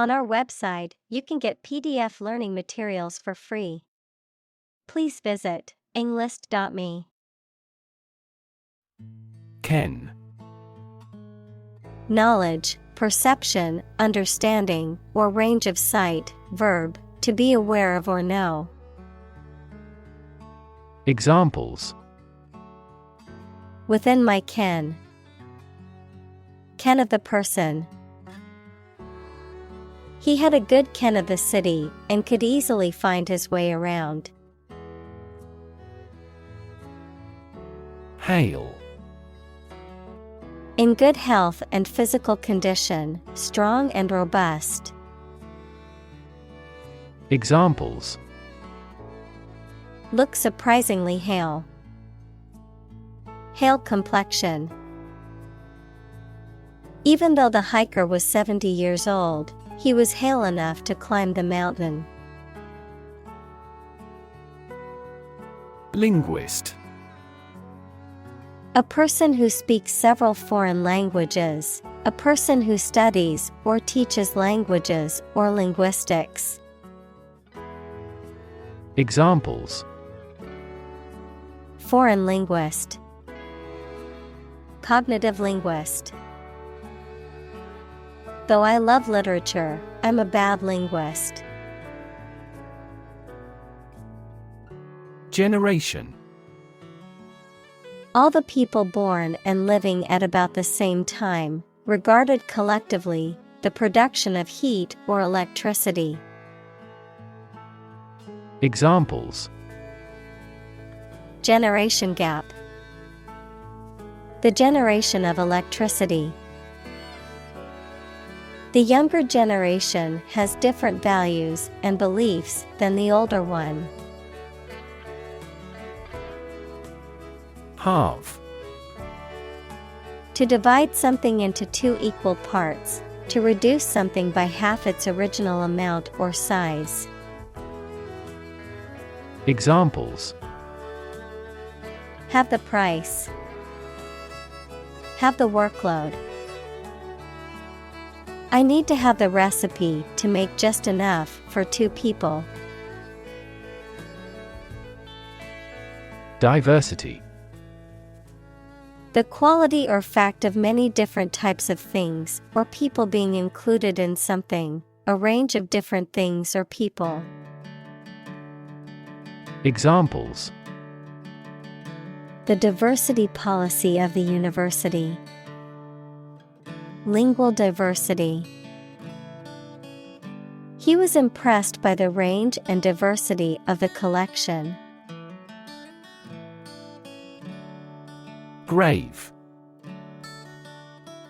On our website, you can get PDF learning materials for free. Please visit englist.me. Ken. Knowledge, perception, understanding, or range of sight. Verb, to be aware of or know. Examples: Within my ken. Ken of the person. He had a good ken of the city and could easily find his way around. Hail. In good health and physical condition, strong and robust. Examples: Look surprisingly hale. Hale complexion. Even though the hiker was 70 years old, he was hale enough to climb the mountain. Linguist. A person who speaks several foreign languages, a person who studies or teaches languages or linguistics. Examples: Foreign linguist. Cognitive linguist. Though I love literature, I'm a bad linguist. Generation. All the people born and living at about the same time, regarded collectively, the production of heat or electricity. Examples: Generation gap. The generation of electricity. The younger generation has different values and beliefs than the older one. Halve. To divide something into two equal parts, to reduce something by half its original amount or size. Examples: Have the price. Have the workload. I need to have the recipe to make just enough for 2 people. Diversity. The quality or fact of many different types of things or people being included in something, a range of different things or people. Examples: The diversity policy of the university. Lingual diversity. He was impressed by the range and diversity of the collection. Grave.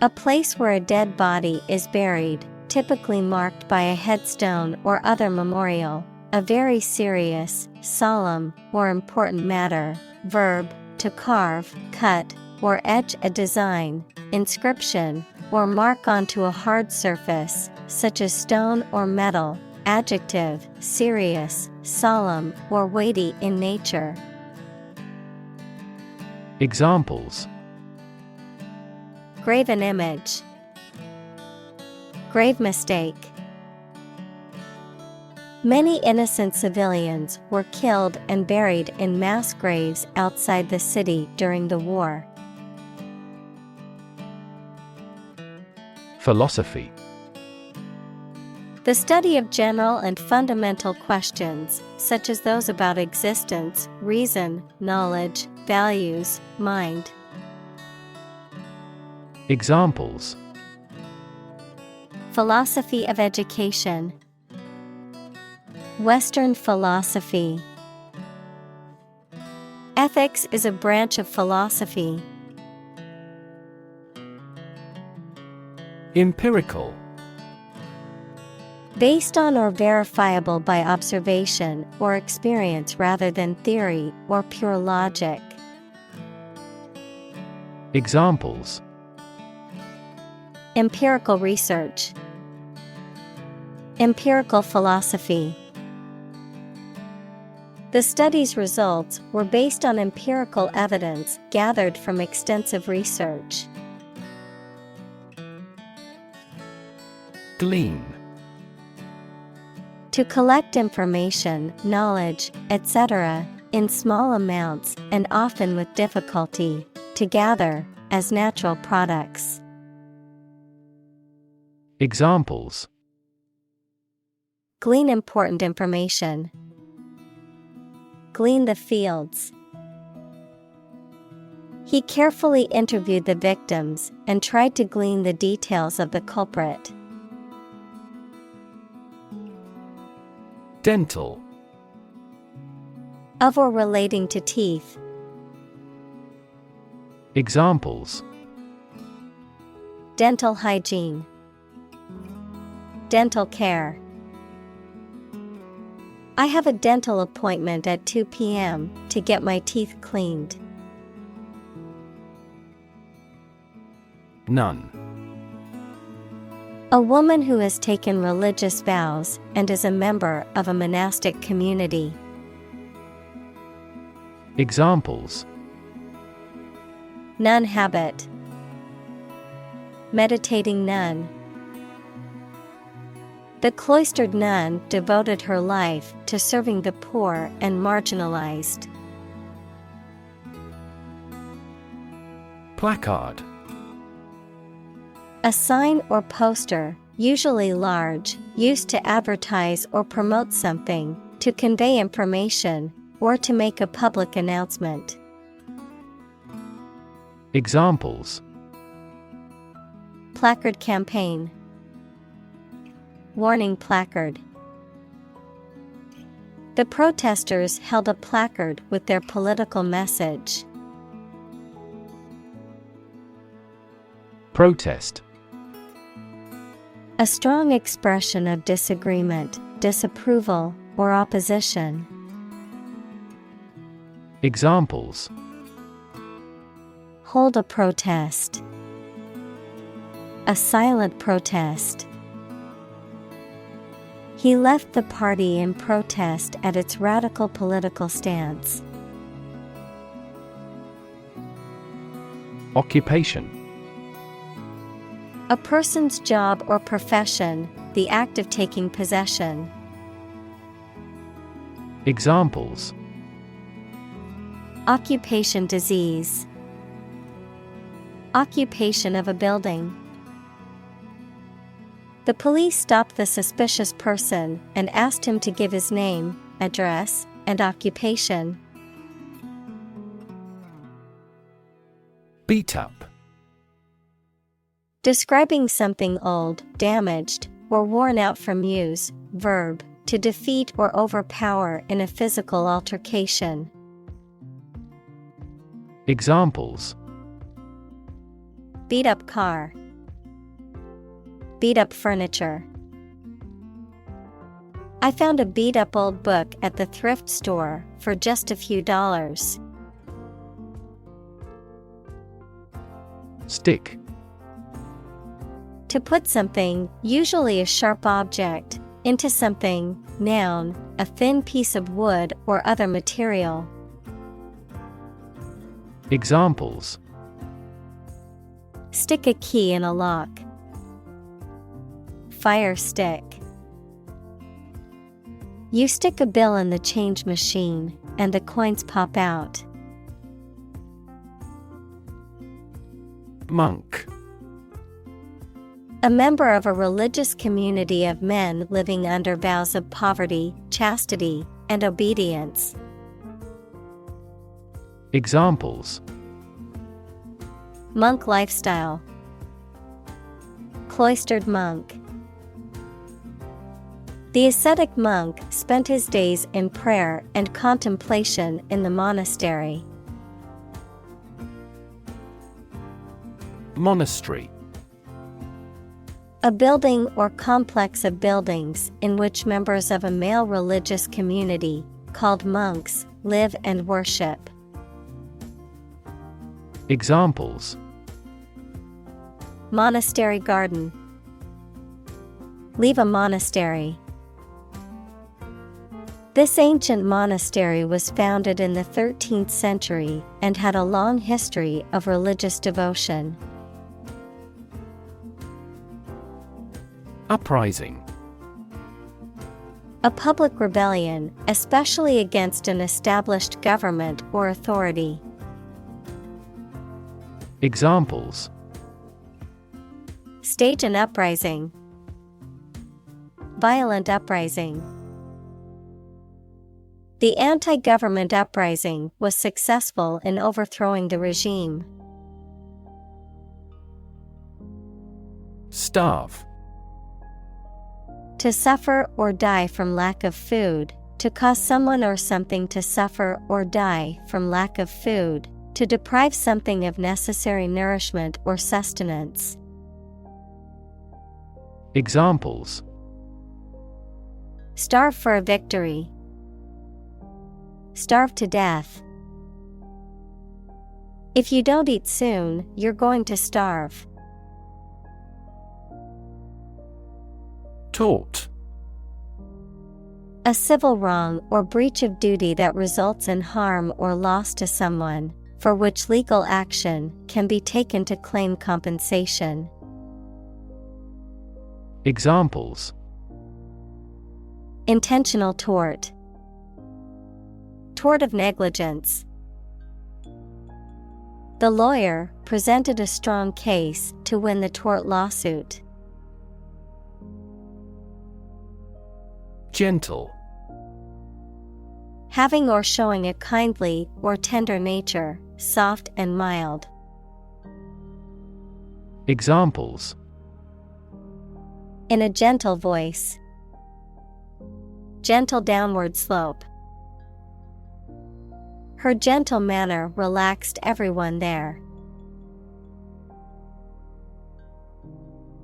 A place where a dead body is buried, typically marked by a headstone or other memorial, a very serious, solemn, or important matter. Verb, to carve, cut, or etch a design, inscription, or mark onto a hard surface, such as stone or metal. Adjective, serious, solemn, or weighty in nature. Examples: Graven image. Grave mistake. Many innocent civilians were killed and buried in mass graves outside the city during the war. Philosophy. The study of general and fundamental questions, such as those about existence, reason, knowledge, values, mind. Examples: Philosophy of education. Western philosophy. Ethics is a branch of philosophy. Empirical. Based on or verifiable by observation or experience rather than theory or pure logic. Examples: Empirical research. Empirical philosophy. The study's results were based on empirical evidence gathered from extensive research. Glean. To collect information, knowledge, etc., in small amounts and often with difficulty. To gather, as natural products. Examples: Glean important information. Glean the fields. He carefully interviewed the victims and tried to glean the details of the culprit. Dental. Of or relating to teeth. Examples: Dental hygiene. Dental care. I have a dental appointment at 2 p.m. to get my teeth cleaned. Nun. A woman who has taken religious vows and is a member of a monastic community. Examples: Nun habit. Meditating nun. The cloistered nun devoted her life to serving the poor and marginalized. Placard. A sign or poster, usually large, used to advertise or promote something, to convey information, or to make a public announcement. Examples: Placard campaign. Warning placard. The protesters held a placard with their political message. Protest. A strong expression of disagreement, disapproval, or opposition. Examples: Hold a protest. A silent protest. He left the party in protest at its radical political stance. Occupation. A person's job or profession, the act of taking possession. Examples: Occupation disease. Occupation of a building. The police stopped the suspicious person and asked him to give his name, address, and occupation. Beat up. Describing something old, damaged, or worn out from use. Verb, to defeat or overpower in a physical altercation. Examples: Beat up car. Beat up furniture. I found a beat up old book at the thrift store for just a few dollars. Stick. To put something, usually a sharp object, into something. Noun, a thin piece of wood or other material. Examples: Stick a key in a lock. Fire stick. You stick a bill in the change machine, and the coins pop out. Monk. A member of a religious community of men living under vows of poverty, chastity, and obedience. Examples: Monk lifestyle. Cloistered monk. The ascetic monk spent his days in prayer and contemplation in the monastery. Monastery. A building or complex of buildings in which members of a male religious community, called monks, live and worship. Examples: Monastery garden. Leave a monastery. This ancient monastery was founded in the 13th century and had a long history of religious devotion. Uprising. A public rebellion, especially against an established government or authority. Examples: Stage an uprising. Violent uprising. The anti-government uprising was successful in overthrowing the regime. Starve. To suffer or die from lack of food, to cause someone or something to suffer or die from lack of food, to deprive something of necessary nourishment or sustenance. Examples: Starve for a victory. Starve to death. If you don't eat soon, you're going to starve. Tort. A civil wrong or breach of duty that results in harm or loss to someone, for which legal action can be taken to claim compensation. Examples: Intentional tort. Tort of negligence. The lawyer presented a strong case to win the tort lawsuit. Gentle. Having or showing a kindly or tender nature, soft and mild. Examples: In a gentle voice. Gentle downward slope. Her gentle manner relaxed everyone there.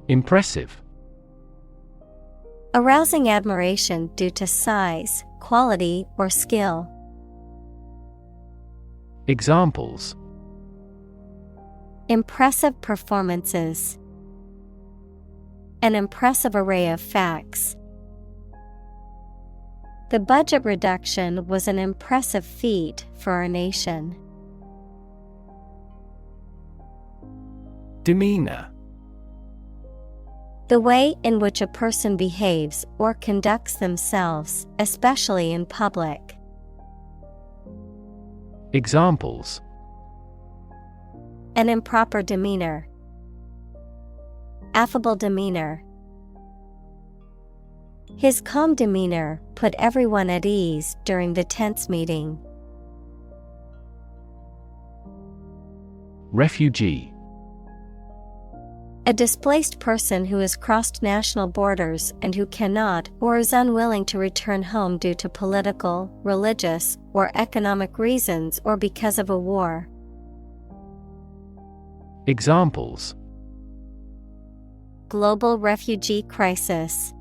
Impressive. Arousing admiration due to size, quality, or skill. Examples: Impressive performances. An impressive array of facts. The budget reduction was an impressive feat for our nation. Demeanor. The way in which a person behaves or conducts themselves, especially in public. Examples: An improper demeanor. Affable demeanor. His calm demeanor put everyone at ease during the tense meeting. Refugee. A displaced person who has crossed national borders and who cannot or is unwilling to return home due to political, religious, or economic reasons or because of a war. Examples: Global refugee crisis.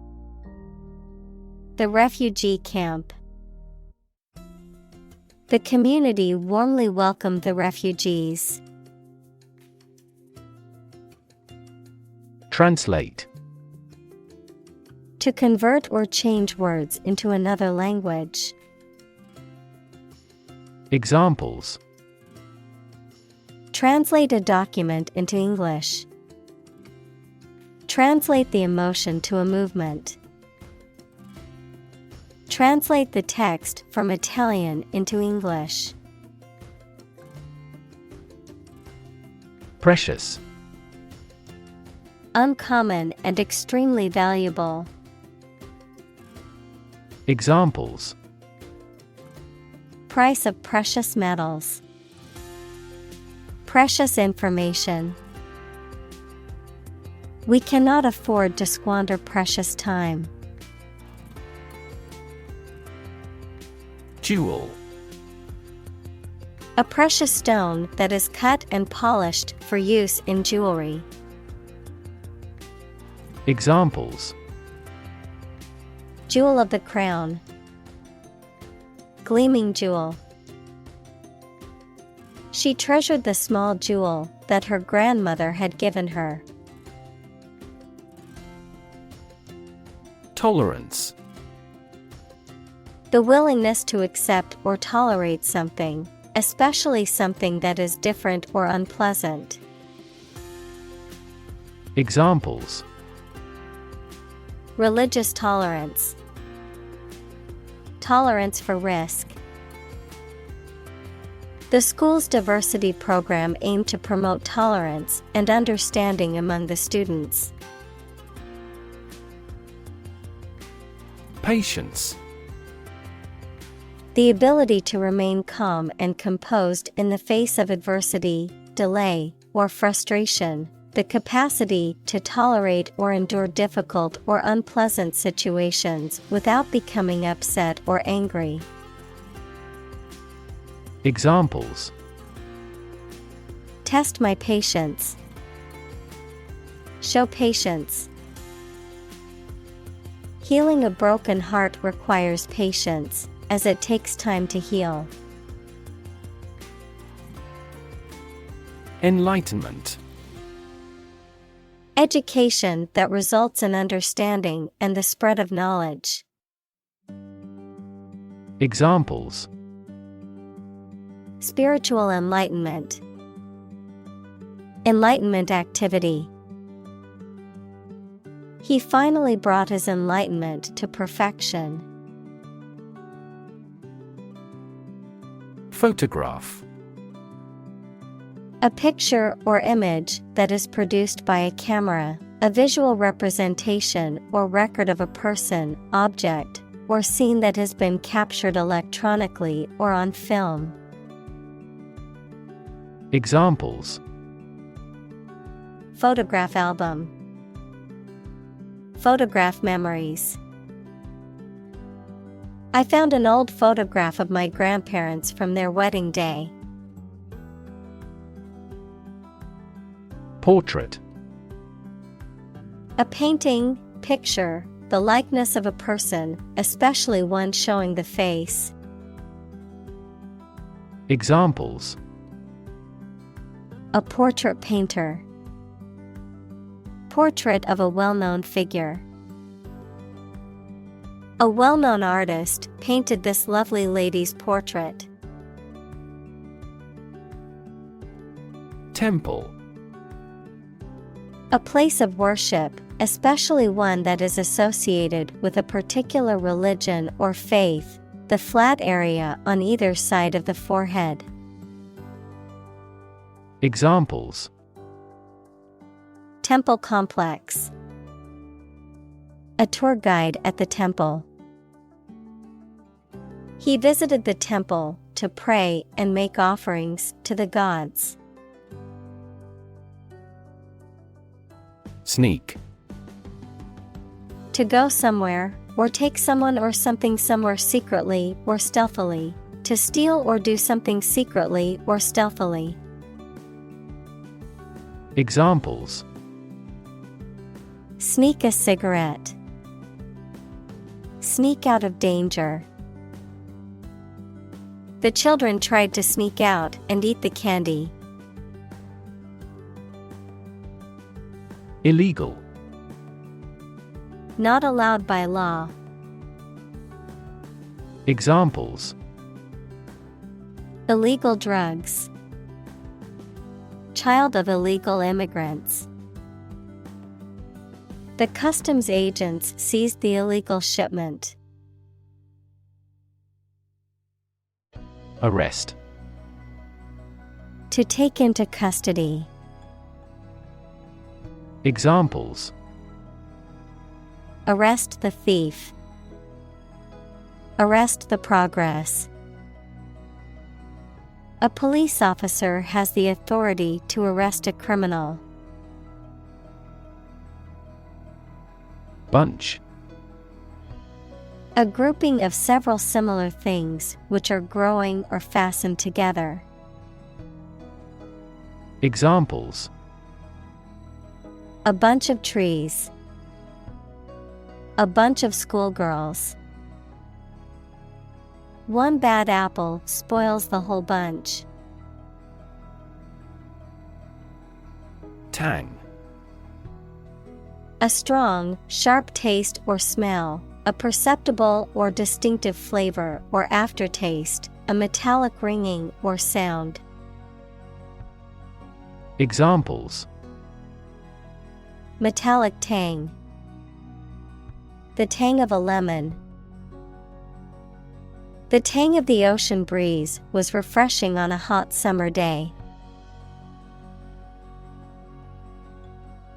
The refugee camp. The community warmly welcomed the refugees. Translate. To convert or change words into another language. Examples: Translate a document into English. Translate the emotion to a movement. Translate the text from Italian into English. Precious. Uncommon and extremely valuable. Examples: Price of precious metals. Precious information. We cannot afford to squander precious time. Jewel. A precious stone that is cut and polished for use in jewelry. Examples: Jewel of the crown. Gleaming jewel. She treasured the small jewel that her grandmother had given her. Tolerance. The willingness to accept or tolerate something, especially something that is different or unpleasant. Examples: Religious tolerance. Tolerance for risk. The school's diversity program aimed to promote tolerance and understanding among the students. Patience. The ability to remain calm and composed in the face of adversity, delay, or frustration. The capacity to tolerate or endure difficult or unpleasant situations without becoming upset or angry. Examples: Test my patience. Show patience. Healing a broken heart requires patience, as it takes time to heal. Enlightenment. Education that results in understanding and the spread of knowledge. Examples: Spiritual enlightenment. Enlightenment activity. He finally brought his enlightenment to perfection. Photograph. A picture or image that is produced by a camera, a visual representation or record of a person, object, or scene that has been captured electronically or on film. Examples: Photograph album. Photograph memories. I found an old photograph of my grandparents from their wedding day. Portrait. A painting, picture, the likeness of a person, especially one showing the face. Examples: A portrait painter. Portrait of a well-known figure. A well-known artist painted this lovely lady's portrait. Temple. A place of worship, especially one that is associated with a particular religion or faith, the flat area on either side of the forehead. Examples: Temple complex. A tour guide at the temple. He visited the temple to pray and make offerings to the gods. Sneak. To go somewhere, or take someone or something somewhere secretly or stealthily. To steal or do something secretly or stealthily. Examples: Sneak a cigarette. Sneak out of danger. The children tried to sneak out and eat the candy. Illegal. Not allowed by law. Examples: Illegal drugs. Child of illegal immigrants. The customs agents seized the illegal shipment. Arrest. To take into custody. Examples: Arrest the thief. Arrest the progress. A police officer has the authority to arrest a criminal. Bunch. A grouping of several similar things which are growing or fastened together. Examples: A bunch of trees. A bunch of schoolgirls. One bad apple spoils the whole bunch. Tang. A strong, sharp taste or smell, a perceptible or distinctive flavor or aftertaste, a metallic ringing or sound. Examples: Metallic tang. The tang of a lemon. The tang of the ocean breeze was refreshing on a hot summer day.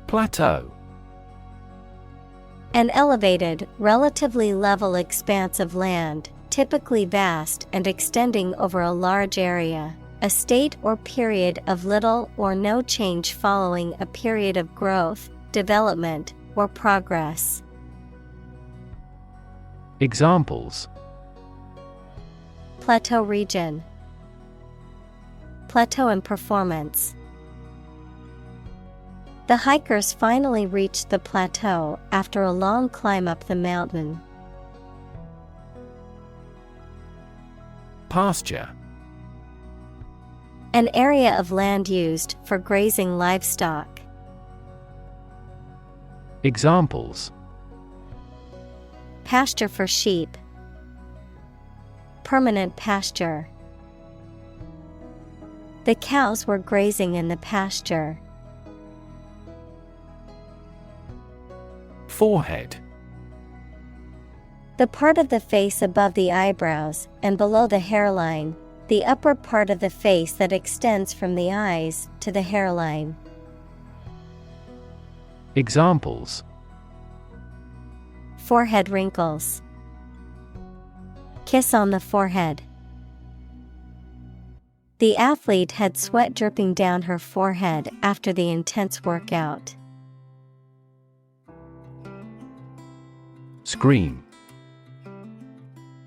Plateau. An elevated, relatively level expanse of land, typically vast and extending over a large area, a state or period of little or no change following a period of growth, development, or progress. Examples: Plateau region. Plateau in performance. The hikers finally reached the plateau after a long climb up the mountain. Pasture. An area of land used for grazing livestock. Examples: Pasture for sheep. Permanent pasture. The cows were grazing in the pasture. Forehead. The part of the face above the eyebrows and below the hairline, the upper part of the face that extends from the eyes to the hairline. Examples: Forehead wrinkles. Kiss on the forehead. The athlete had sweat dripping down her forehead after the intense workout. Scream.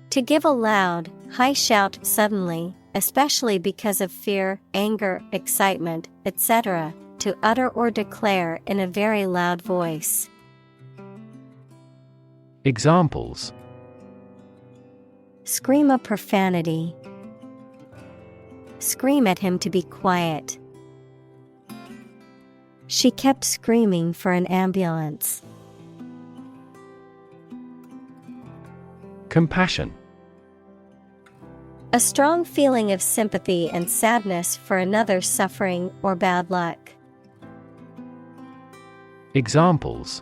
To give a loud, high shout suddenly, especially because of fear, anger, excitement, etc., to utter or declare in a very loud voice. Examples: Scream a profanity. Scream at him to be quiet. She kept screaming for an ambulance. Compassion. A strong feeling of sympathy and sadness for another suffering or bad luck. Examples: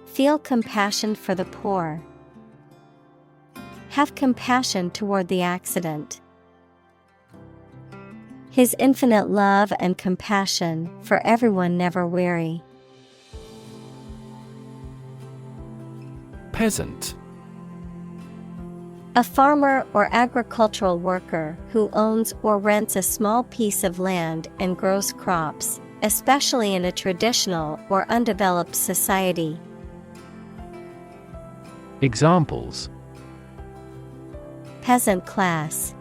Feel compassion for the poor. Have compassion toward the accident. His infinite love and compassion for everyone never weary. Peasant. A farmer or agricultural worker who owns or rents a small piece of land and grows crops, especially in a traditional or undeveloped society. Examples: Peasant class.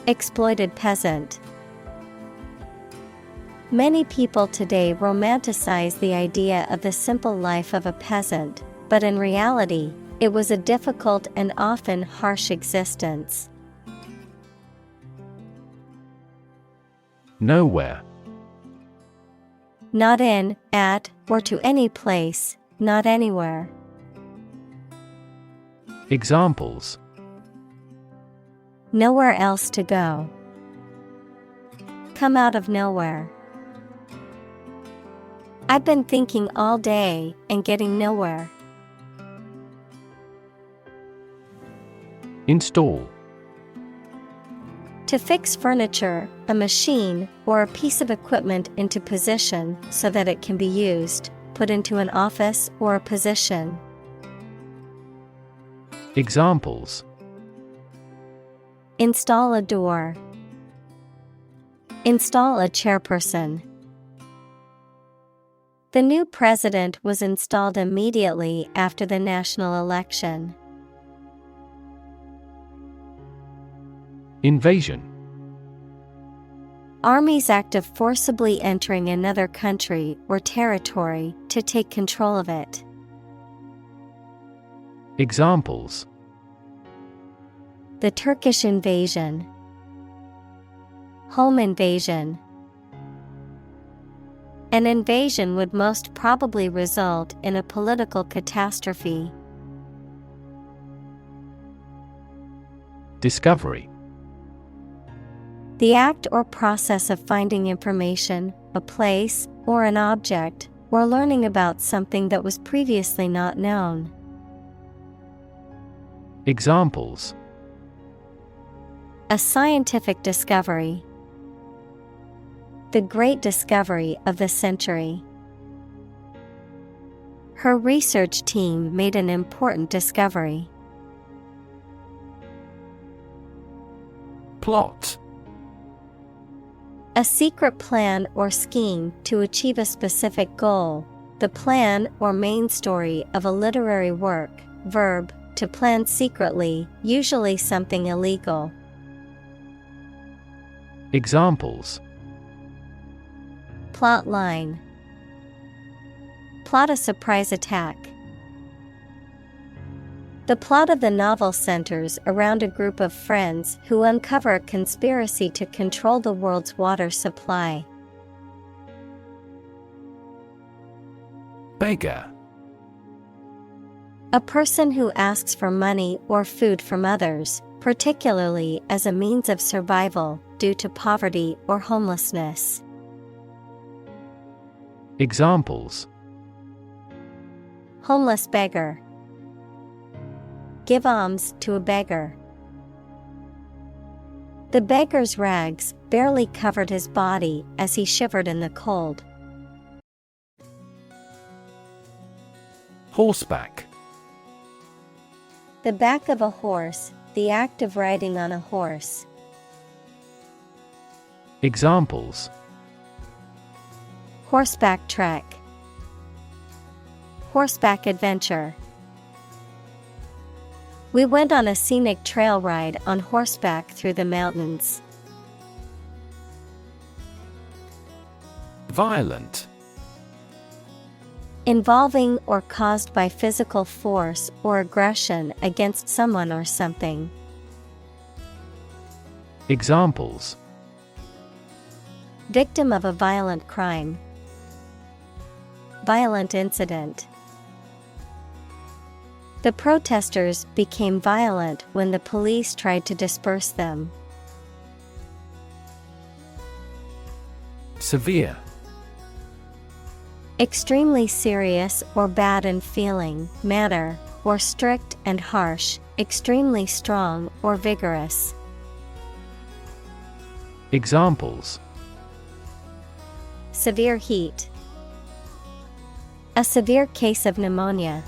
Exploited peasant. Many people today romanticize the idea of the simple life of a peasant, but in reality, it was a difficult and often harsh existence. Nowhere. Not in, at, or to any place, not anywhere. Examples: Nowhere else to go. Come out of nowhere. I've been thinking all day and getting nowhere. Install. To fix furniture, a machine, or a piece of equipment into position so that it can be used, put into an office or a position. Examples: Install a door. Install a chairperson. The new president was installed immediately after the national election. Invasion. Armies act of forcibly entering another country or territory to take control of it. Examples: The Turkish invasion. Home invasion. An invasion would most probably result in a political catastrophe. Discovery. The act or process of finding information, a place, or an object, or learning about something that was previously not known. Examples: a scientific discovery. The great discovery of the century. Her research team made an important discovery. Plot: A secret plan or scheme to achieve a specific goal, the plan or main story of a literary work. Verb, to plan secretly, usually something illegal. Examples: Plot line. Plot a surprise attack. The plot of the novel centers around a group of friends who uncover a conspiracy to control the world's water supply. Beggar: A person who asks for money or food from others, particularly as a means of survival due to poverty or homelessness. Examples: Homeless beggar. Give alms to a beggar. The beggar's rags barely covered his body as he shivered in the cold. Horseback: The back of a horse, the act of riding on a horse. Examples: Horseback trek. Horseback adventure. We went on a scenic trail ride on horseback through the mountains. Violent: Involving or caused by physical force or aggression against someone or something. Examples: Victim of a violent crime. Violent incident. The protesters became violent when the police tried to disperse them. Severe: Extremely serious or bad in feeling, manner, or strict and harsh, extremely strong or vigorous. Examples: Severe heat. A severe case of pneumonia.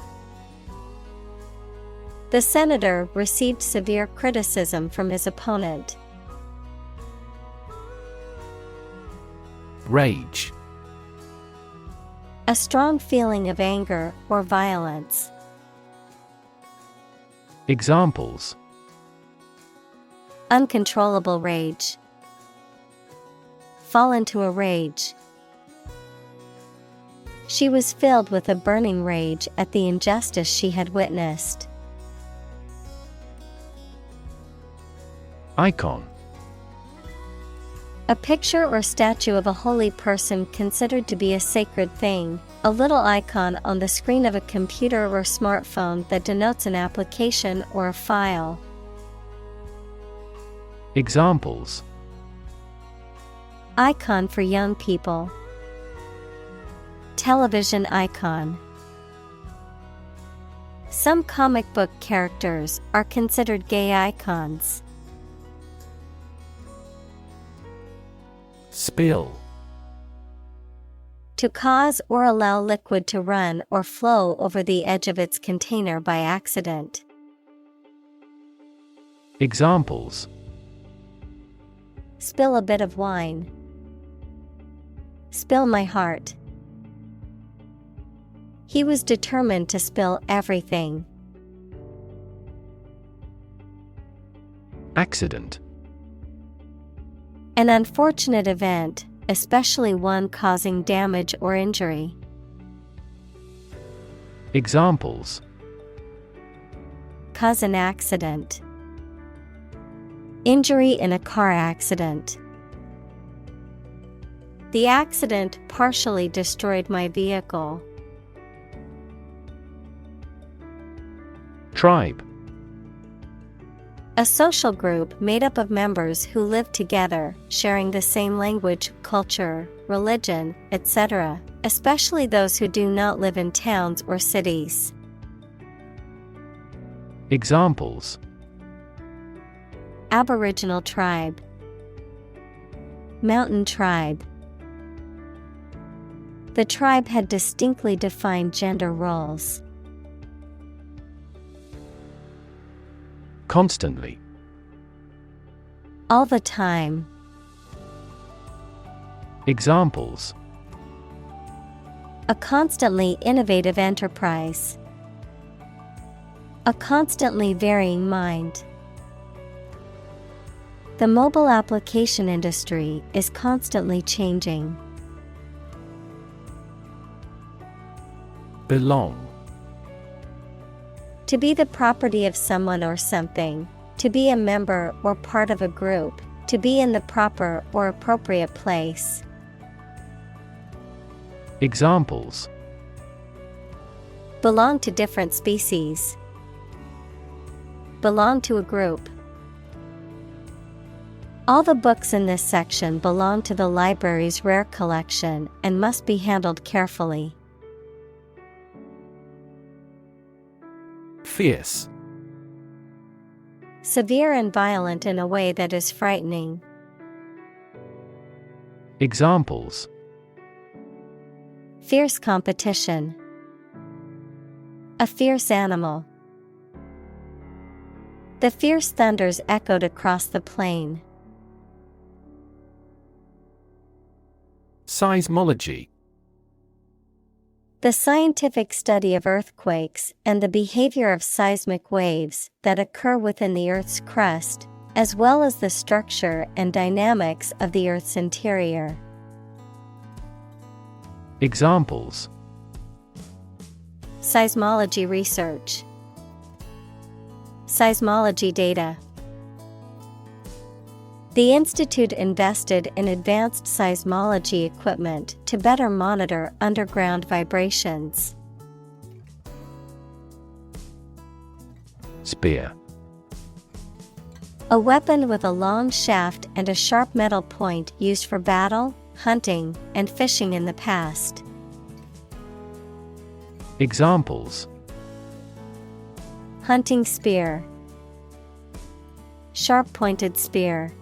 The senator received severe criticism from his opponent. Rage: A strong feeling of anger or violence. Examples: Uncontrollable rage. Fall into a rage. She was filled with a burning rage at the injustice she had witnessed. Icon: A picture or statue of a holy person considered to be a sacred thing, a little icon on the screen of a computer or smartphone that denotes an application or a file. Examples: Icon for young people. Television icon. Some comic book characters are considered gay icons. Spill: To cause or allow liquid to run or flow over the edge of its container by accident. Examples: Spill a bit of wine. Spill my heart. He was determined to spill everything. Accident: An unfortunate event, especially one causing damage or injury. Examples: Cause an accident. Injury in a car accident. The accident partially destroyed my vehicle. Tribe: A social group made up of members who live together, sharing the same language, culture, religion, etc., especially those who do not live in towns or cities. Examples: Aboriginal tribe, mountain tribe. The tribe had distinctly defined gender roles. Constantly. All the time. Examples: A constantly innovative enterprise. A constantly varying mind. The mobile application industry is constantly changing. Belong. To be the property of someone or something, to be a member or part of a group, to be in the proper or appropriate place. Examples: Belong to different species. Belong to a group. All the books in this section belong to the library's rare collection and must be handled carefully. Fierce. Severe and violent in a way that is frightening. Examples: Fierce competition. A fierce animal. The fierce thunders echoed across the plain. Seismology. The scientific study of earthquakes and the behavior of seismic waves that occur within the Earth's crust, as well as the structure and dynamics of the Earth's interior. Examples: Seismology research. Seismology data. The Institute invested in advanced seismology equipment to better monitor underground vibrations. Spear. A weapon with a long shaft and a sharp metal point used for battle, hunting, and fishing in the past. Examples: Hunting spear. Sharp-pointed spear.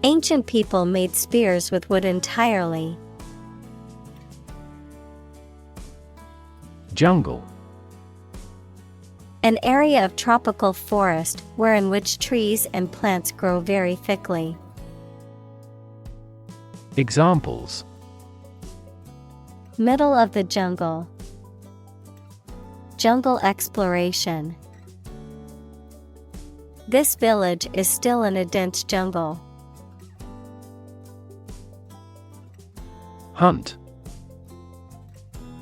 Ancient people made spears with wood entirely. Jungle. An area of tropical forest wherein which trees and plants grow very thickly. Examples: Middle of the jungle. Jungle exploration. This village is still in a dense jungle. Hunt.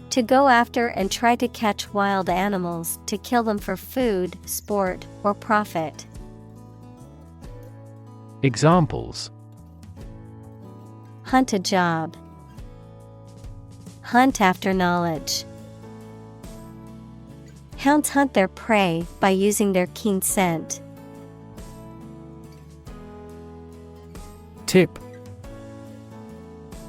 To go after and try to catch wild animals to kill them for food, sport, or profit. Examples: Hunt a job. Hunt after knowledge. Hounds hunt their prey by using their keen scent. Tip.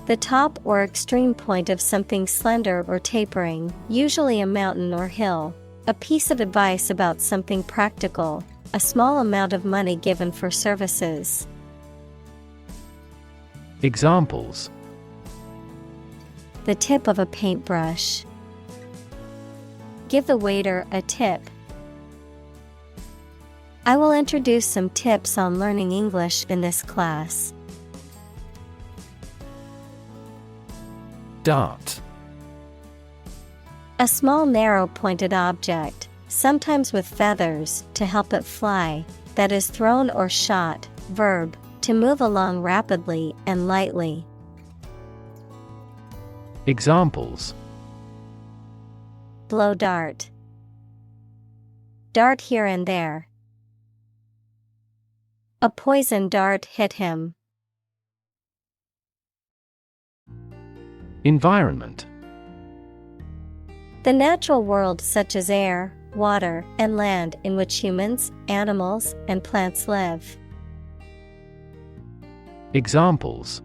The top or extreme point of something slender or tapering, usually a mountain or hill. A piece of advice about something practical, a small amount of money given for services. Examples: The tip of a paintbrush. Give the waiter a tip. I will introduce some tips on learning English in this class. Dart. A small narrow-pointed object, sometimes with feathers, to help it fly, that is thrown or shot. Verb, to move along rapidly and lightly. Examples: Blow dart. Dart here and there. A poison dart hit him. Environment. The natural world such as air, water, and land in which humans, animals, and plants live. Examples: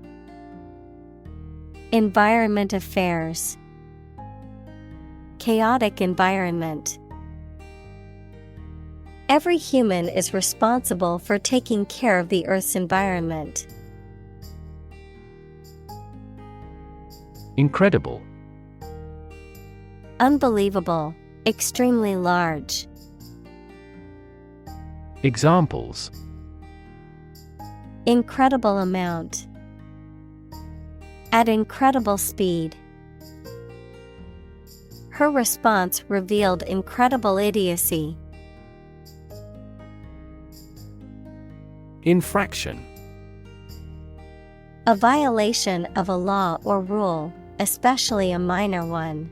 Environment affairs. Chaotic environment. Every human is responsible for taking care of the Earth's environment. Incredible. Unbelievable. Extremely large. Examples: Incredible amount. At incredible speed. Her response revealed incredible idiocy. Infraction. A violation of a law or rule, especially a minor one.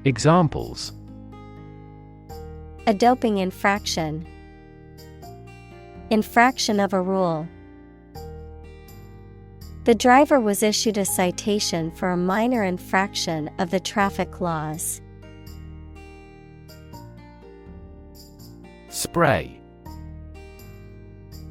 Examples: A doping infraction. Infraction of a rule. The driver was issued a citation for a minor infraction of the traffic laws. Spray.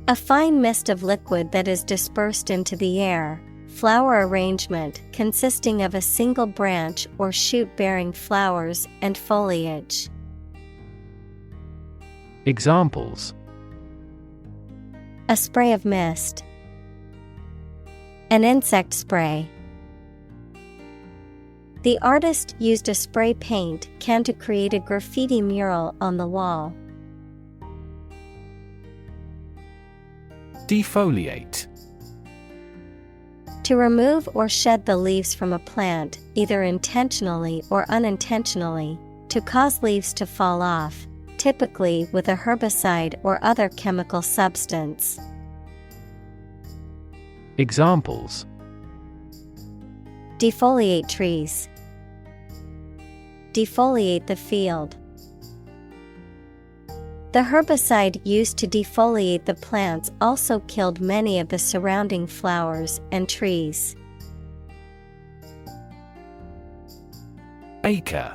A fine mist of liquid that is dispersed into the air. Flower arrangement consisting of a single branch or shoot bearing flowers and foliage. Examples: A spray of mist. An insect spray. The artist used a spray paint can to create a graffiti mural on the wall. Defoliate. To remove or shed the leaves from a plant, either intentionally or unintentionally, to cause leaves to fall off, typically with a herbicide or other chemical substance. Examples: Defoliate trees. Defoliate the field. The herbicide used to defoliate the plants also killed many of the surrounding flowers and trees. Acre.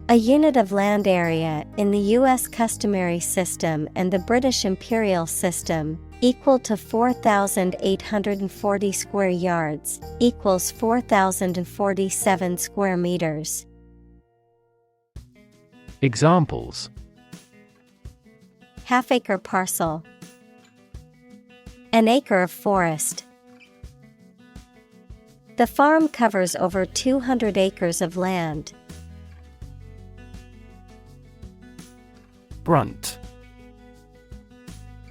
A unit of land area in the U.S. customary system and the British imperial system, equal to 4,840 square yards, equals 4,047 square meters. Examples: Half-acre parcel. An acre of forest. The farm covers over 200 acres of land. Brunt.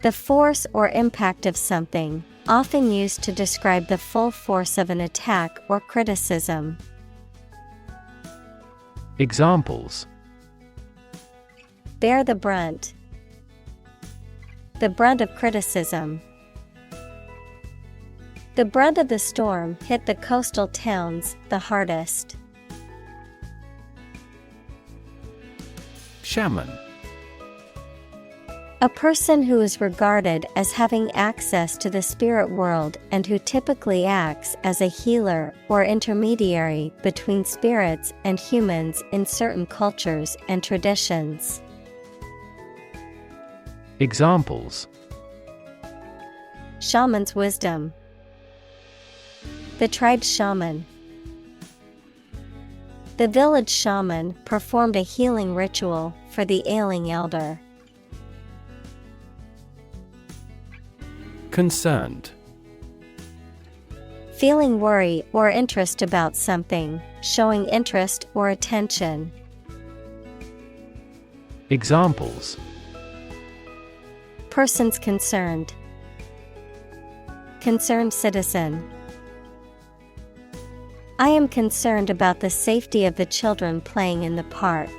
The force or impact of something, often used to describe the full force of an attack or criticism. Examples: Bear the brunt. The brunt of criticism. The brunt of the storm hit the coastal towns the hardest. Shaman. A person who is regarded as having access to the spirit world and who typically acts as a healer or intermediary between spirits and humans in certain cultures and traditions. Examples: Shaman's wisdom. The tribe's shaman. The village shaman performed a healing ritual for the ailing elder. Concerned. Feeling worry or interest about something, showing interest or attention. Examples: Persons concerned. Concerned citizen. I am concerned about the safety of the children playing in the park.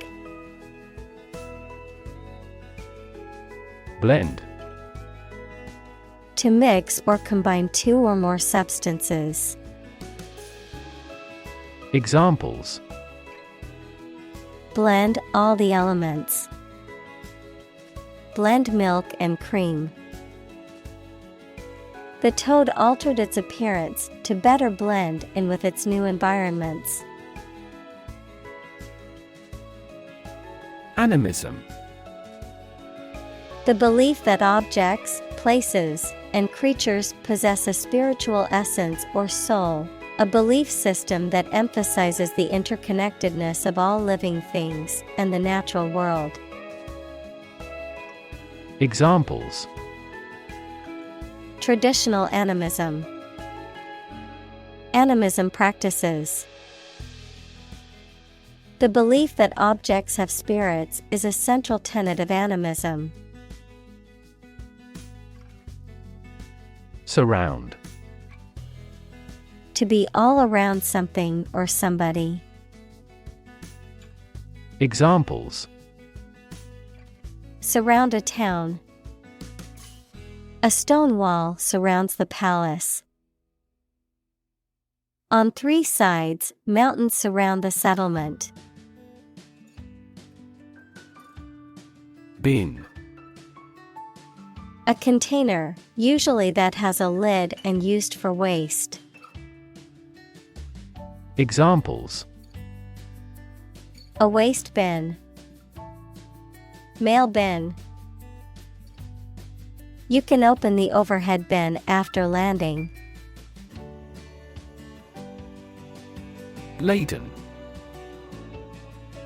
Blend. To mix or combine two or more substances. Examples: Blend all the elements. Blend milk and cream. The toad altered its appearance to better blend in with its new environments. Animism. The belief that objects, places, and creatures possess a spiritual essence or soul, A belief system that emphasizes the interconnectedness of all living things and the natural world. Examples: Traditional animism. Animism practices. The belief that objects have spirits is a central tenet of animism. Surround. To be all around something or somebody. Examples: Surround a town. A stone wall surrounds the palace. On 3 sides, mountains surround the settlement. Bin. A container, usually that has a lid and used for waste. Examples: A waste bin. Mail bin. You can open the overhead bin after landing. Laden.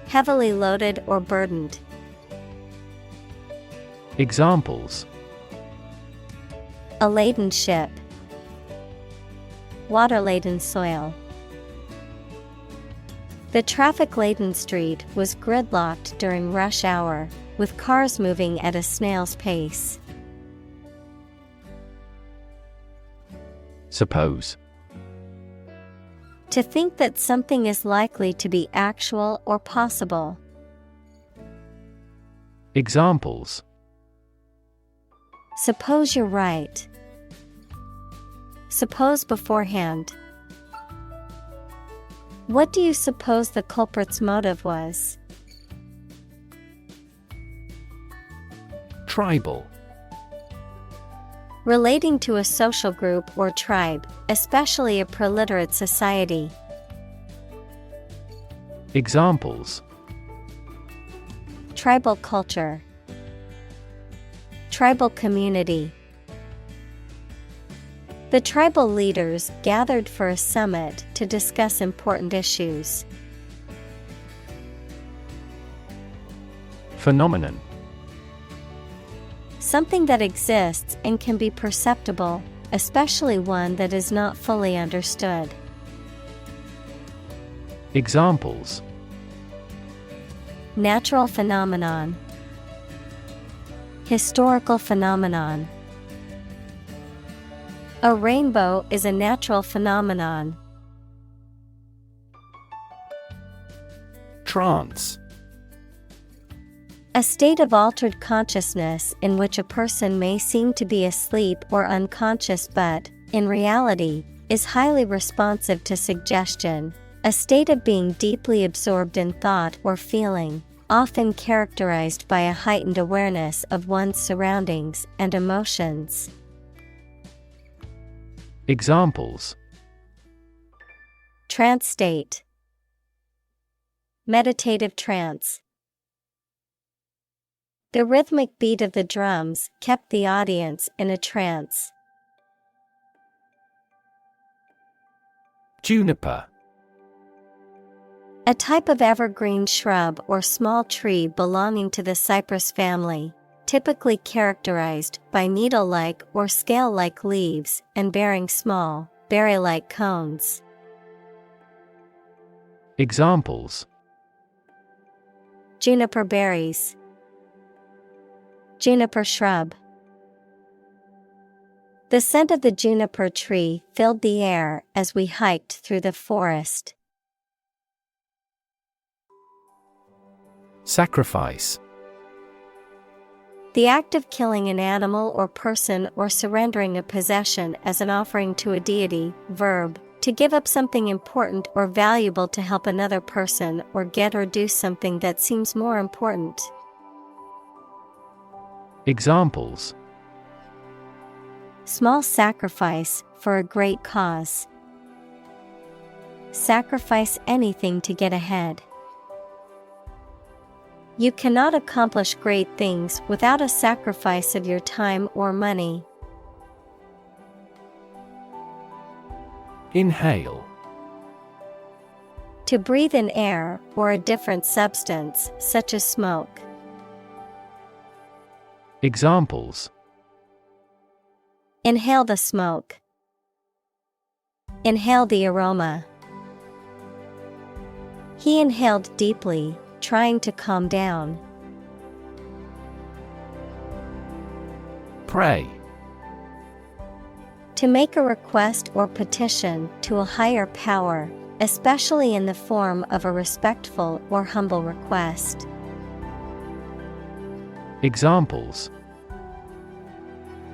Heavily loaded or burdened. Examples: A laden ship. Water-laden soil. The traffic-laden street was gridlocked during rush hour, with cars moving at a snail's pace. Suppose. To think that something is likely to be actual or possible. Examples: Suppose you're right. Suppose beforehand. What do you suppose the culprit's motive was? Tribal. Relating to a social group or tribe, especially a preliterate society. Examples: Tribal culture. Tribal community. The tribal leaders gathered for a summit to discuss important issues. Phenomenon. Something that exists and can be perceptible, especially one that is not fully understood. Examples: Natural phenomenon. Historical phenomenon. A rainbow is a natural phenomenon. Trance. A state of altered consciousness in which a person may seem to be asleep or unconscious but, in reality, is highly responsive to suggestion. A state of being deeply absorbed in thought or feeling, often characterized by a heightened awareness of one's surroundings and emotions. Examples: Trance state. Meditative trance. The rhythmic beat of the drums kept the audience in a trance. Juniper. A type of evergreen shrub or small tree belonging to the cypress family, typically characterized by needle-like or scale-like leaves and bearing small, berry-like cones. Examples: Juniper berries. Juniper shrub. The scent of the juniper tree filled the air as we hiked through the forest. Sacrifice. The act of killing an animal or person or surrendering a possession as an offering to a deity. Verb, to give up something important or valuable to help another person or get or do something that seems more important. Examples: Small sacrifice for a great cause. Sacrifice anything to get ahead. You cannot accomplish great things without a sacrifice of your time or money. Inhale. To breathe in air or a different substance, such as smoke. Examples: Inhale the smoke. Inhale the aroma. He inhaled deeply, trying to calm down. Pray. To make a request or petition to a higher power, especially in the form of a respectful or humble request. Examples: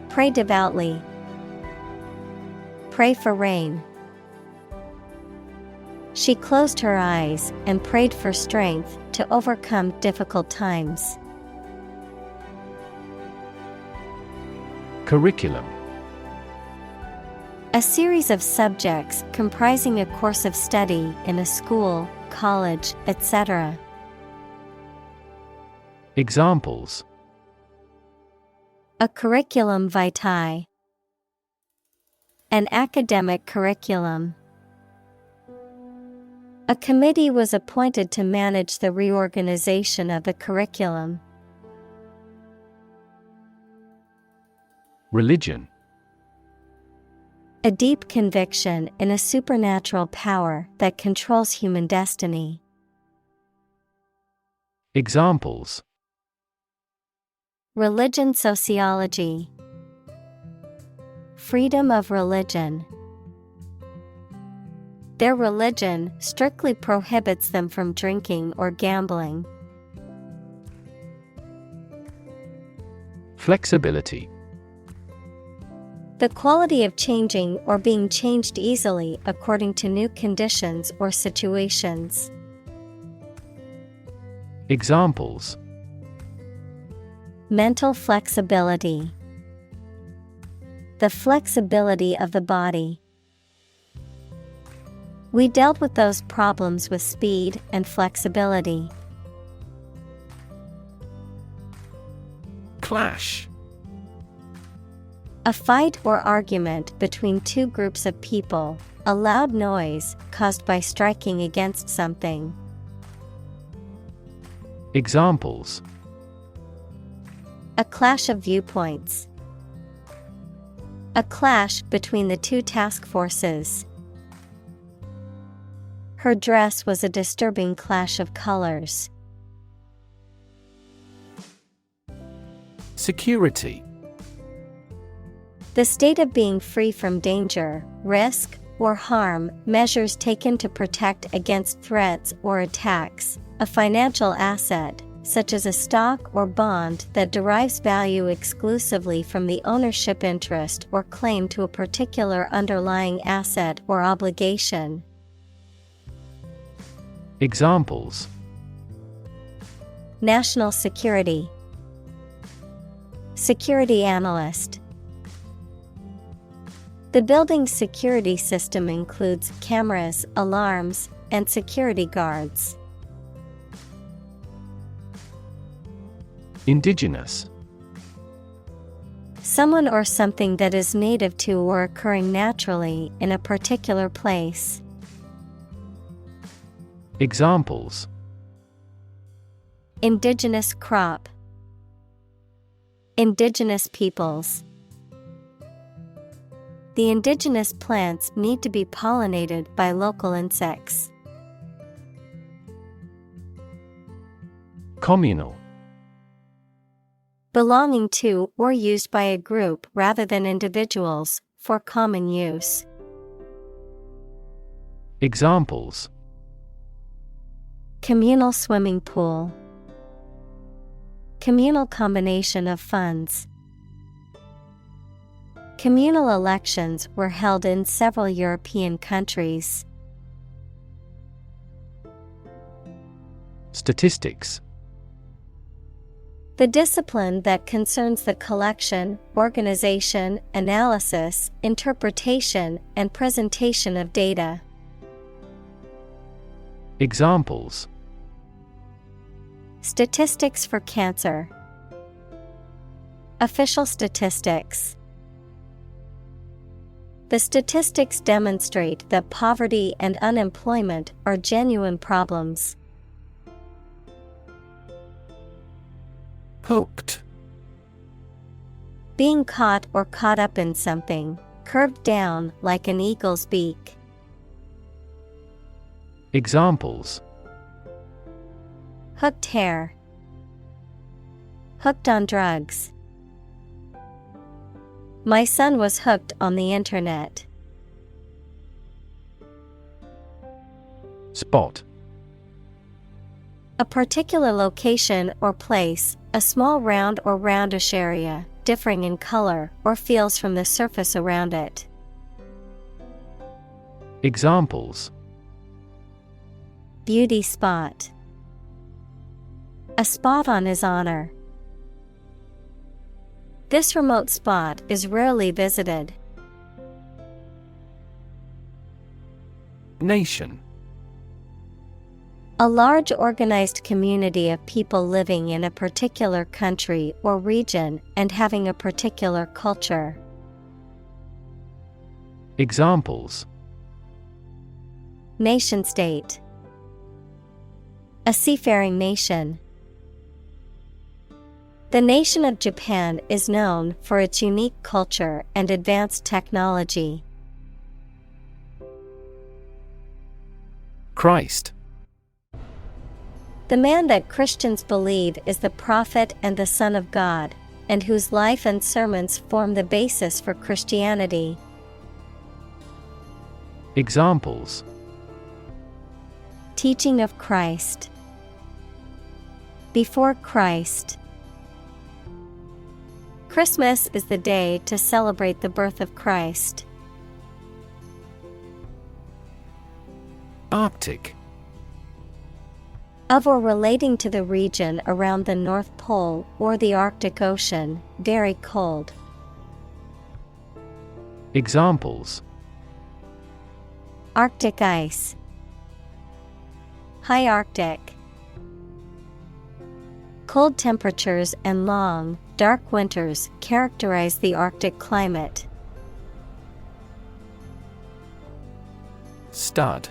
Pray devoutly. Pray for rain. She closed her eyes and prayed for strength to overcome difficult times. Curriculum: A series of subjects comprising a course of study in a school, college, etc. Examples: A curriculum vitae. An academic curriculum. A committee was appointed to manage the reorganization of the curriculum. Religion: A deep conviction in a supernatural power that controls human destiny. Examples: Religion sociology. Freedom of religion. Their religion strictly prohibits them from drinking or gambling. Flexibility: The quality of changing or being changed easily according to new conditions or situations. Examples: Mental flexibility. The flexibility of the body. We dealt with those problems with speed and flexibility. Clash: A fight or argument between two groups of people, a loud noise caused by striking against something. Examples: A clash of viewpoints. A clash between the two task forces. Her dress was a disturbing clash of colors. Security: The state of being free from danger, risk, or harm, measures taken to protect against threats or attacks, a financial asset, such as a stock or bond that derives value exclusively from the ownership interest or claim to a particular underlying asset or obligation. Examples: National security. Security analyst. The building's security system includes cameras, alarms, and security guards. Indigenous: Someone or something that is native to or occurring naturally in a particular place. Examples: Indigenous crop. Indigenous peoples. The indigenous plants need to be pollinated by local insects. Communal: Belonging to or used by a group rather than individuals, for common use. Examples: Communal swimming pool. Communal combination of funds. Communal elections were held in several European countries. Statistics: The discipline that concerns the collection, organization, analysis, interpretation, and presentation of data. Examples: Statistics for cancer. Official statistics. The statistics demonstrate that poverty and unemployment are genuine problems. Hooked. Being caught or caught up in something, curved down like an eagle's beak. Examples: Hooked hair. Hooked on drugs. My son was hooked on the internet. Spot. A particular location or place, a small round or roundish area, differing in color or feels from the surface around it. Examples: Beauty spot. A spot on his honor. This remote spot is rarely visited. Nation. A large organized community of people living in a particular country or region and having a particular culture. Examples: Nation-state. A seafaring nation. The nation of Japan is known for its unique culture and advanced technology. Christ. The man that Christians believe is the prophet and the Son of God, and whose life and sermons form the basis for Christianity. Examples: Teaching of Christ. Before Christ. Christmas is the day to celebrate the birth of Christ. Arctic. Of or relating to the region around the North Pole or the Arctic Ocean, very cold. Examples: Arctic ice. High Arctic. Cold temperatures and long, dark winters characterize the Arctic climate. Stud.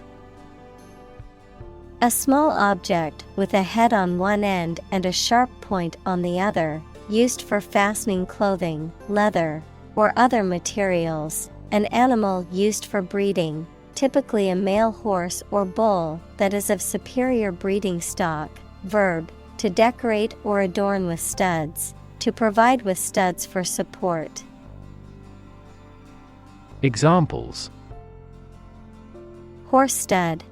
A small object with a head on one end and a sharp point on the other, used for fastening clothing, leather, or other materials. An animal used for breeding, typically a male horse or bull that is of superior breeding stock. Verb: to decorate or adorn with studs, to provide with studs for support. Examples: Horse stud.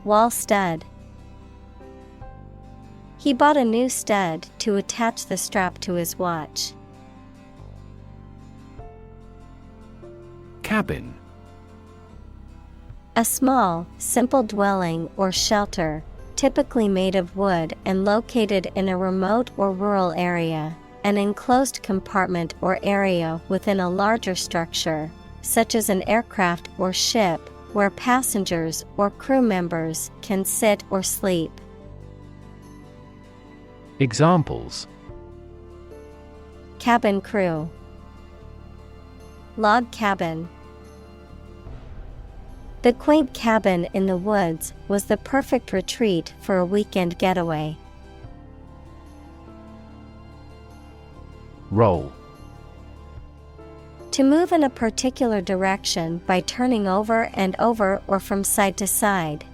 Wall stud. He bought a new stud to attach the strap to his watch. Cabin. A small, simple dwelling or shelter, typically made of wood and located in a remote or rural area, an enclosed compartment or area within a larger structure, such as an aircraft or ship, where passengers or crew members can sit or sleep. Examples: Cabin crew. Log cabin. The quaint cabin in the woods was the perfect retreat for a weekend getaway. Roll. To move in a particular direction by turning over and over or from side to side.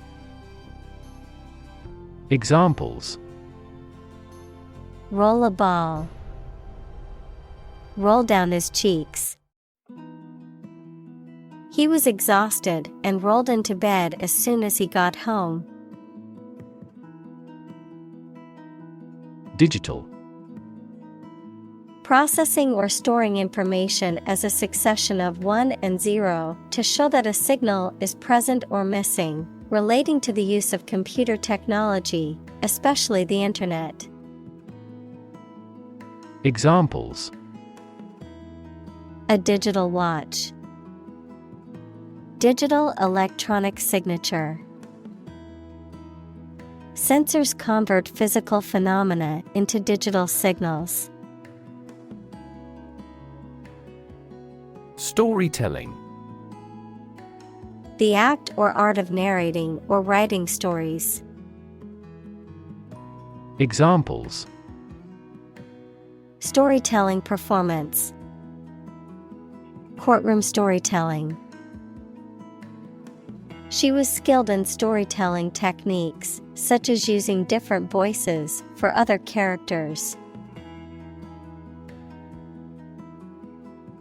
Examples: Roll a ball. Roll down his cheeks. He was exhausted and rolled into bed as soon as he got home. Digital. Processing or storing information as a succession of 1 and 0 to show that a signal is present or missing, relating to the use of computer technology, especially the Internet. Examples: A digital watch. Digital electronic signature. Sensors convert physical phenomena into digital signals. Storytelling. The act or art of narrating or writing stories. Examples: Storytelling performance. Courtroom storytelling. She was skilled in storytelling techniques, such as using different voices for other characters.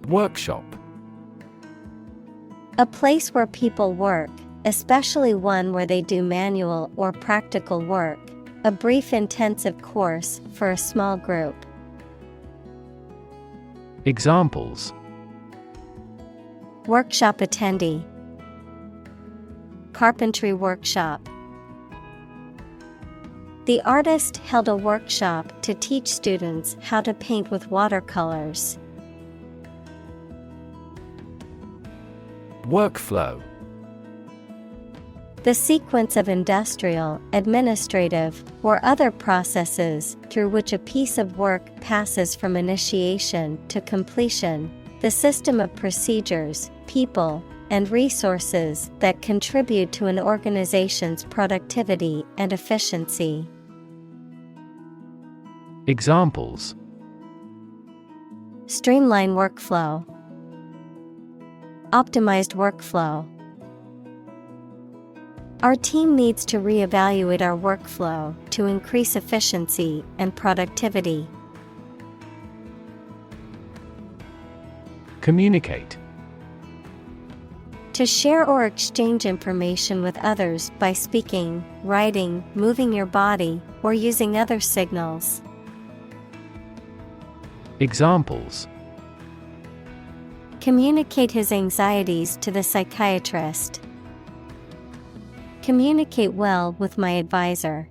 Workshop. A place where people work, especially one where they do manual or practical work. A brief intensive course for a small group. Examples: Workshop attendee. Carpentry workshop. The artist held a workshop to teach students how to paint with watercolors. Workflow. The sequence of industrial, administrative, or other processes through which a piece of work passes from initiation to completion. The system of procedures, people, and resources that contribute to an organization's productivity and efficiency. Examples: Streamline workflow. Optimized workflow. Our team needs to reevaluate our workflow to increase efficiency and productivity. Communicate. To share or exchange information with others by speaking, writing, moving your body, or using other signals. Examples: Communicate his anxieties to the psychiatrist. Communicate well with my advisor.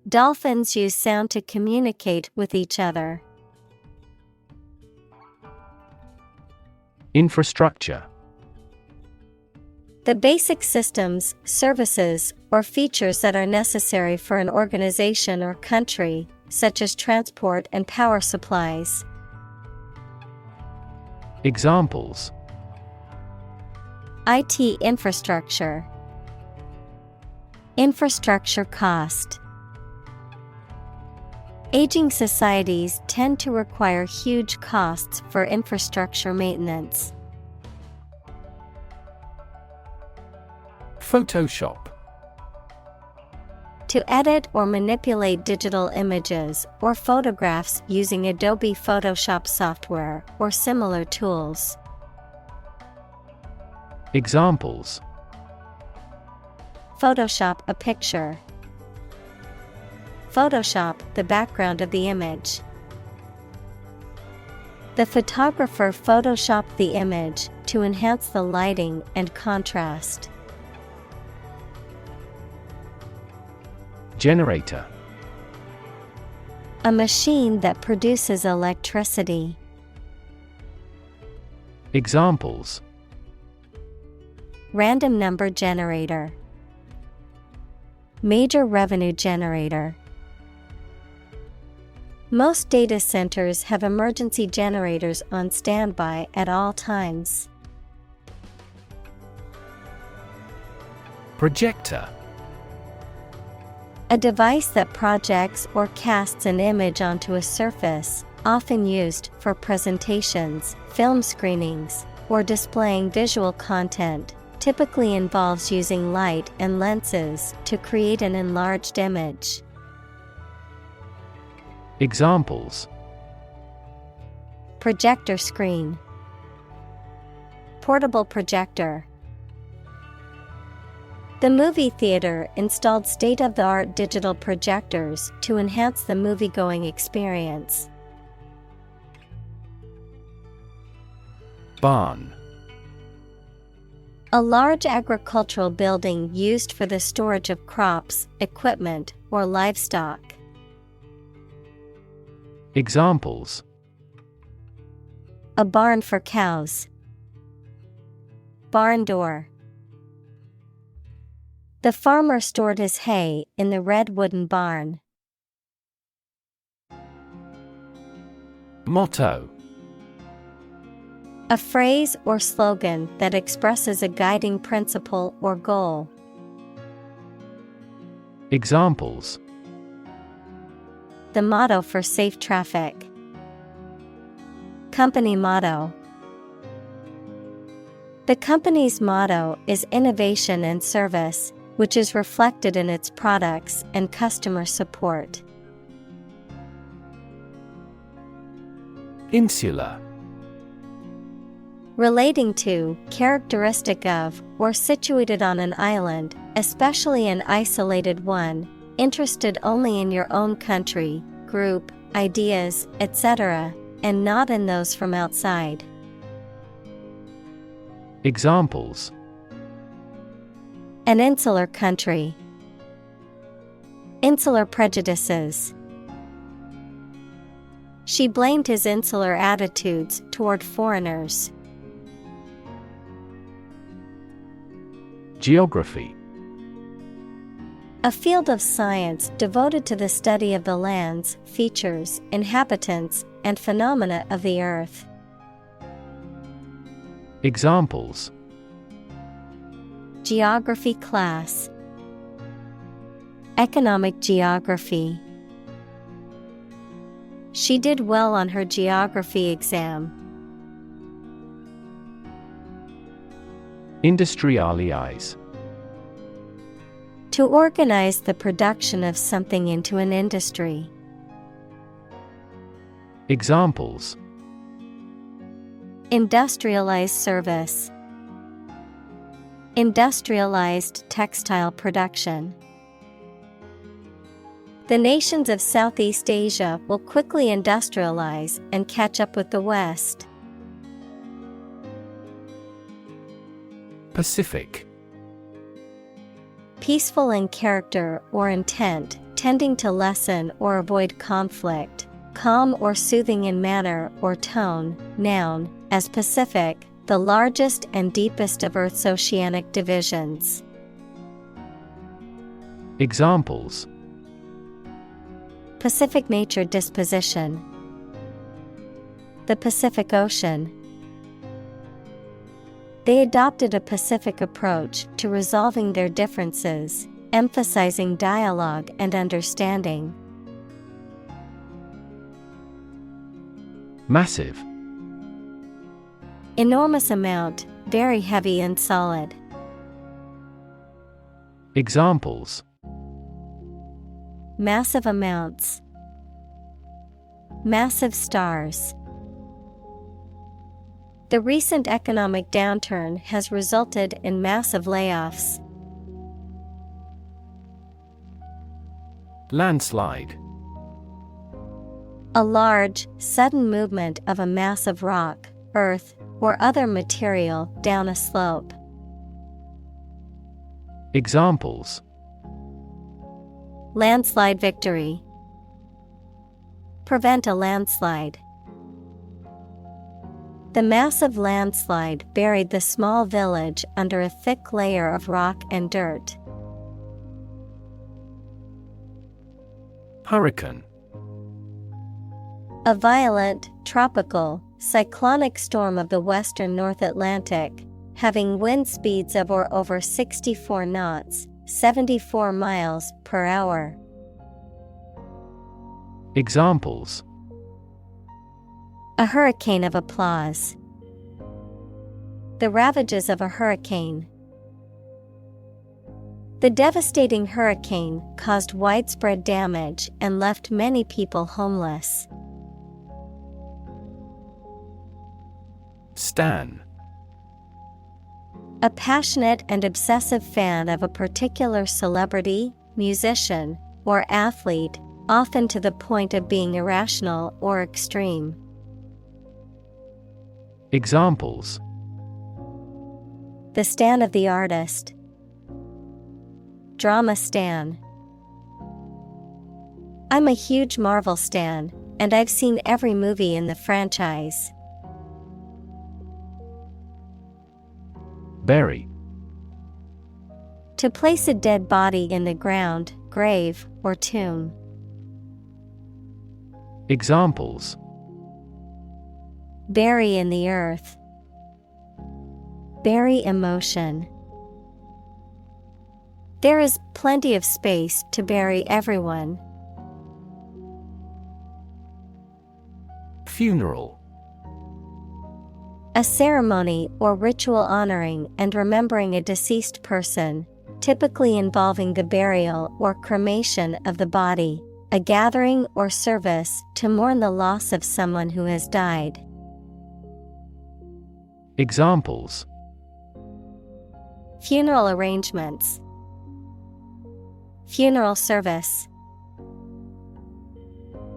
Dolphins use sound to communicate with each other. Infrastructure. The basic systems, services, or features that are necessary for an organization or country, such as transport and power supplies. Examples: IT infrastructure. Infrastructure cost. Aging societies tend to require huge costs for infrastructure maintenance. Photoshop. To edit or manipulate digital images or photographs using Adobe Photoshop software or similar tools. Examples: Photoshop a picture. Photoshop the background of the image. The photographer photoshopped the image to enhance the lighting and contrast. Generator. A machine that produces electricity. Examples: Random number generator. Major revenue generator. Most data centers have emergency generators on standby at all times. Projector. A device that projects or casts an image onto a surface, often used for presentations, film screenings, or displaying visual content, typically involves using light and lenses to create an enlarged image. Examples: Projector screen. Portable projector. The movie theater installed state-of-the-art digital projectors to enhance the movie-going experience. Barn. A large agricultural building used for the storage of crops, equipment, or livestock. Examples: A barn for cows. Barn door. The farmer stored his hay in the red wooden barn. Motto. A phrase or slogan that expresses a guiding principle or goal. Examples: The motto for safe traffic. Company motto. The company's motto is innovation and service, which is reflected in its products and customer support. Insular. Relating to, characteristic of, or situated on an island, especially an isolated one, interested only in your own country, group, ideas, etc., and not in those from outside. Examples: An insular country. Insular prejudices. She blamed his insular attitudes toward foreigners. Geography. A field of science devoted to the study of the lands, features, inhabitants, and phenomena of the earth. Examples: Geography class. Economic geography. She did well on her geography exam. Industrialize. To organize the production of something into an industry. Examples: Industrialized service. Industrialized textile production. The nations of Southeast Asia will quickly industrialize and catch up with the West. Pacific. Peaceful in character or intent, tending to lessen or avoid conflict, calm or soothing in manner or tone. Noun, as Pacific, the largest and deepest of Earth's oceanic divisions. Examples: Pacific nature disposition. The Pacific Ocean. They adopted a pacific approach to resolving their differences, emphasizing dialogue and understanding. Massive. Enormous amount, very heavy and solid. Examples: Massive amounts. Massive stars. The recent economic downturn has resulted in massive layoffs. Landslide. A large, sudden movement of a mass of rock, earth, or other material down a slope. Examples: Landslide victory. Prevent a landslide. The massive landslide buried the small village under a thick layer of rock and dirt. Hurricane. A violent, tropical, cyclonic storm of the western North Atlantic, having wind speeds of or over 64 knots, 74 miles per hour. Examples: A hurricane of applause. The ravages of a hurricane. The devastating hurricane caused widespread damage and left many people homeless. Stan. A passionate and obsessive fan of a particular celebrity, musician, or athlete, often to the point of being irrational or extreme. Examples: The stan of the artist. Drama stan. I'm a huge Marvel stan, and I've seen every movie in the franchise. Bury. To place a dead body in the ground, grave, or tomb. Examples: Bury in the earth. Bury emotion. There is plenty of space to bury everyone. Funeral. A ceremony or ritual honoring and remembering a deceased person, typically involving the burial or cremation of the body, a gathering or service to mourn the loss of someone who has died. Examples: Funeral arrangements. Funeral service.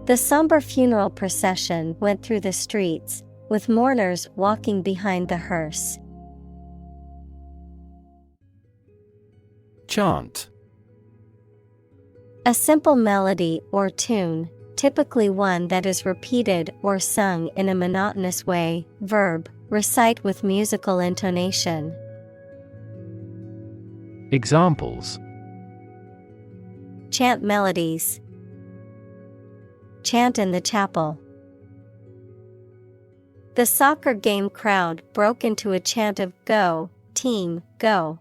The somber funeral procession went through the streets, with mourners walking behind the hearse. Chant. A simple melody or tune, typically one that is repeated or sung in a monotonous way. Verb, recite with musical intonation. Examples: Chant melodies. Chant in the chapel. The soccer game crowd broke into a chant of "Go, team, go!"